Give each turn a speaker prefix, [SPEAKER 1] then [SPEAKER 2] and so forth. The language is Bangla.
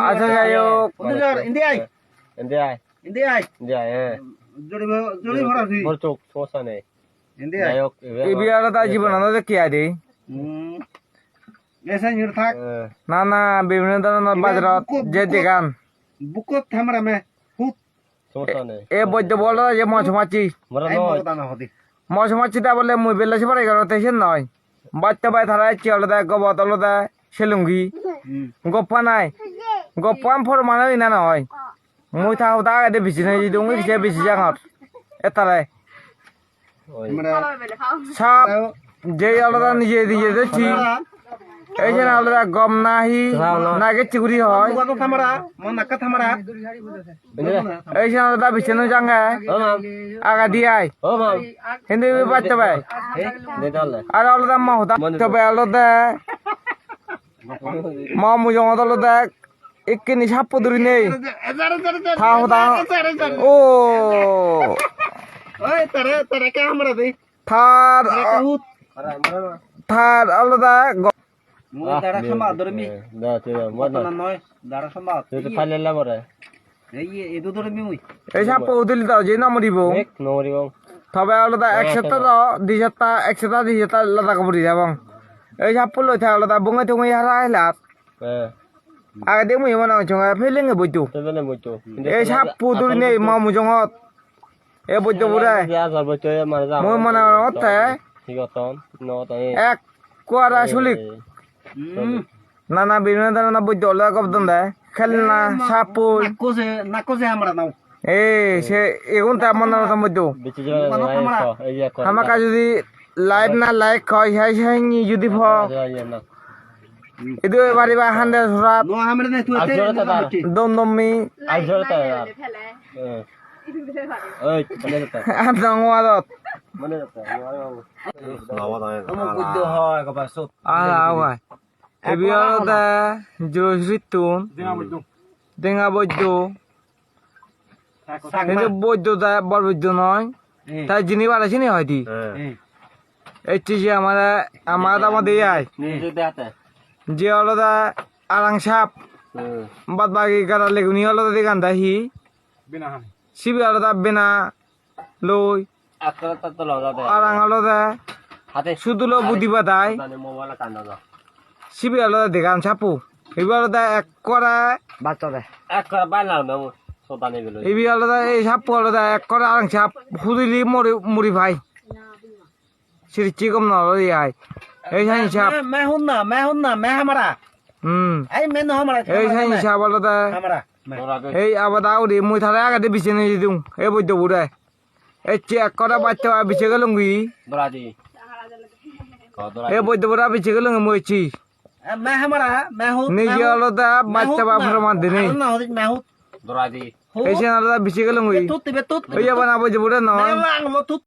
[SPEAKER 1] আচ্ছা যাই হোক
[SPEAKER 2] সমস্যা নেই
[SPEAKER 1] এই বিয়াটা তার জীবন আমাদের কি আদি না না বিভিন্ন ধরনের বাজারত যে দেখান
[SPEAKER 3] বুকত থামরা মে
[SPEAKER 2] সমস্যা নেই
[SPEAKER 1] এ বৈদ্য বলো যে মশমাছি মশমাছিটা বলে মুই বেলাসি পরে গেছে নয় বাচ্চা বাই থারা চিয়ালদা গবত আলাদা সেলুঙ্গি গপ্পা নাই গপ্পা ফর মানে না নয় মুই থাও দা দে বেশি নাই যদি উঙ্গি সে বেশি জাঙত এতারে সব যে আলাদা নিজে দিয়ে দেখছি এই যে আলাদা গম নাহি নাগে চিগুরি হয় এই যে আলাদা বিছানো জাঙ্গা আগা দিয়াই কিন্তু বাচ্চা ভাই আর আলাদা মা হতা তবে আলাদা মা মুজং আলাদা একনি সাপ ধরি নেই থা হতা ও থার থার আলাদা
[SPEAKER 3] দাঁড়া সম্ভব ধরমি দাঁড়া সম্ভব
[SPEAKER 2] ফাইলেলা মরে
[SPEAKER 3] এই তো ধরমি মুই
[SPEAKER 1] এই সাপ উদিল দাও যে নাম দিব
[SPEAKER 2] নমরিব
[SPEAKER 1] তবে আলাদা এক সপ্তাহ দাও দুই সপ্তাহ এক সপ্তাহ দুই সপ্তাহ আলাদা করি যাব এই সাপ লই থাক আলাদা বঙ্গাই তুমি হারা আইলাত আগে দে মুই মনে হচ্ছে ফেলেঙ্গে বইতো এই সাপ পুতুল নেই মা মুজঙত এ বইতো বুড়া মই মনে হচ্ছে এক কোয়ারা শুলিক না না বিভিন্ন ধরনের বইতো আলাদা কবদন দেয় খেলনা সাপ
[SPEAKER 3] নাকোজে আমরা নাও
[SPEAKER 1] এ সে এখন তো আমার নাম বইতো আমাকে যদি লাইভ না লাইক হয় হাই হাই যদি ফ itu bari ba hande surat
[SPEAKER 3] no hamre ne tu
[SPEAKER 1] dom domi
[SPEAKER 2] oi mane jata
[SPEAKER 1] adang wadot
[SPEAKER 2] mane jata
[SPEAKER 3] mo guddo hoy ka basut
[SPEAKER 1] ala wa e biaro da jurusritun denga bojjo কিন্তু বৈদ্য বড় বৈদ্য নয় তাই যিনি বাড়া চিনি হয়তি এই যে আমাদের যে আলাদা আরাং সাপ বাদ বাকি গাড়া লেগুনি আলাদা দেখান দাহি সিবি আলাদা বেনা লই আরাং আলাদা শুধু লো বুদ্ধি বাদায় সিবি আলাদা দেখান সাপু এবার আলাদা এক করা
[SPEAKER 3] বাচ্চা দে
[SPEAKER 2] এক করা বাইলা না সোতানি গেল
[SPEAKER 1] এই আলাদা এই সাপু আলাদা এক করা আরাং সাপ হুদিলি মুড়ি ভাই সিরি চিকম না লই আই এই সাইন সাপ
[SPEAKER 3] मैं हूं ना मैं हमारा এই मैं no हमारा
[SPEAKER 1] এই সাইন সাপ আলাদা
[SPEAKER 3] हमारा
[SPEAKER 1] এই আবার দাউরি মুই থারে আগে বিছে নিয়ে দিউ এই বইতে বুড়ে এই চেক করা বাচ্চা বিছে গেলুঙ্গি
[SPEAKER 2] দরাজি
[SPEAKER 1] এই বইতে বুড়া বিছে গেলুঙ্গি মইছি
[SPEAKER 3] मैं हमारा मैं हूं
[SPEAKER 1] নিজে আলাদা বাচ্চা বাপের মাঝে নেই
[SPEAKER 3] मैं हूं
[SPEAKER 2] দরাজি
[SPEAKER 1] এই সাইন আলাদা বিছে গেলুঙ্গি
[SPEAKER 3] বেতুত
[SPEAKER 1] ওই যাবা না বইতে বুড়ে নয়
[SPEAKER 3] मैं